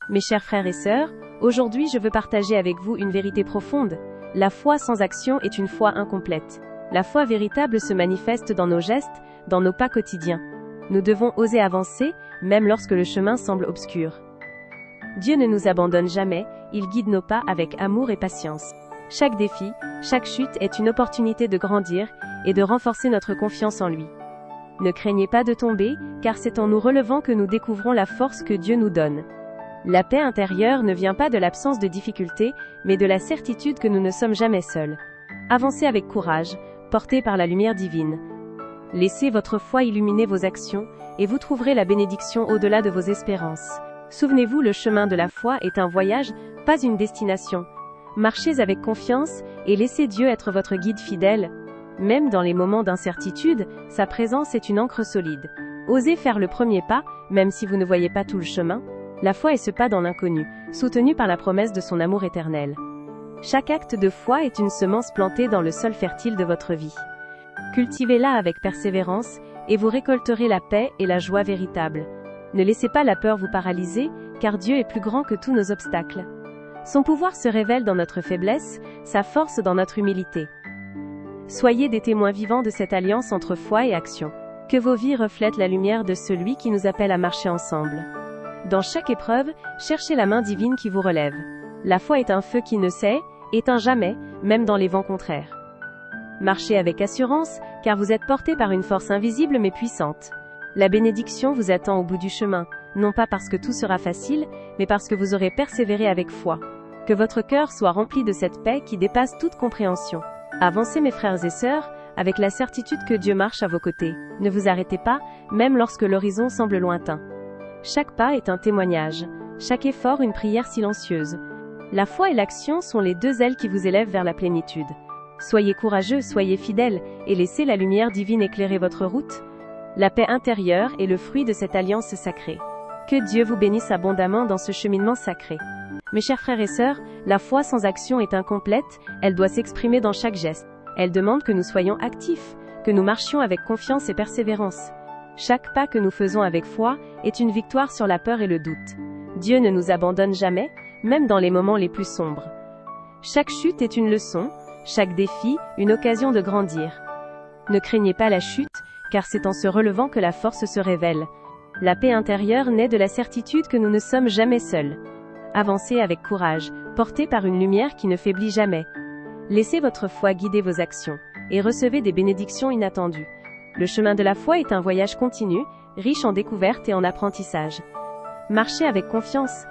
Mes chers frères et sœurs, aujourd'hui je veux partager avec vous une vérité profonde. La foi sans action est une foi incomplète. La foi véritable se manifeste dans nos gestes, dans nos pas quotidiens. Nous devons oser avancer, même lorsque le chemin semble obscur. Dieu ne nous abandonne jamais, il guide nos pas avec amour et patience. Chaque défi, chaque chute est une opportunité de grandir et de renforcer notre confiance en lui. Ne craignez pas de tomber, car c'est en nous relevant que nous découvrons la force que Dieu nous donne. La paix intérieure ne vient pas de l'absence de difficultés, mais de la certitude que nous ne sommes jamais seuls. Avancez avec courage, portés par la lumière divine. Laissez votre foi illuminer vos actions, et vous trouverez la bénédiction au-delà de vos espérances. Souvenez-vous, le chemin de la foi est un voyage, pas une destination. Marchez avec confiance, et laissez Dieu être votre guide fidèle. Même dans les moments d'incertitude, sa présence est une ancre solide. Osez faire le premier pas, même si vous ne voyez pas tout le chemin. La foi est ce pas dans l'inconnu, soutenu par la promesse de son amour éternel. Chaque acte de foi est une semence plantée dans le sol fertile de votre vie. Cultivez-la avec persévérance, et vous récolterez la paix et la joie véritable. Ne laissez pas la peur vous paralyser, car Dieu est plus grand que tous nos obstacles. Son pouvoir se révèle dans notre faiblesse, sa force dans notre humilité. Soyez des témoins vivants de cette alliance entre foi et action. Que vos vies reflètent la lumière de celui qui nous appelle à marcher ensemble. Dans chaque épreuve, cherchez la main divine qui vous relève. La foi est un feu qui ne sait, éteint jamais, même dans les vents contraires. Marchez avec assurance, car vous êtes portés par une force invisible mais puissante. La bénédiction vous attend au bout du chemin, non pas parce que tout sera facile, mais parce que vous aurez persévéré avec foi. Que votre cœur soit rempli de cette paix qui dépasse toute compréhension. Avancez mes frères et sœurs, avec la certitude que Dieu marche à vos côtés. Ne vous arrêtez pas, même lorsque l'horizon semble lointain. Chaque pas est un témoignage, chaque effort une prière silencieuse. La foi et l'action sont les deux ailes qui vous élèvent vers la plénitude. Soyez courageux, soyez fidèles, et laissez la lumière divine éclairer votre route. La paix intérieure est le fruit de cette alliance sacrée. Que Dieu vous bénisse abondamment dans ce cheminement sacré. Mes chers frères et sœurs, la foi sans action est incomplète, elle doit s'exprimer dans chaque geste. Elle demande que nous soyons actifs, que nous marchions avec confiance et persévérance. Chaque pas que nous faisons avec foi est une victoire sur la peur et le doute. Dieu ne nous abandonne jamais, même dans les moments les plus sombres. Chaque chute est une leçon, chaque défi, une occasion de grandir. Ne craignez pas la chute, car c'est en se relevant que la force se révèle. La paix intérieure naît de la certitude que nous ne sommes jamais seuls. Avancez avec courage, portés par une lumière qui ne faiblit jamais. Laissez votre foi guider vos actions, et recevez des bénédictions inattendues. Le chemin de la foi est un voyage continu, riche en découvertes et en apprentissage. Marchez avec confiance,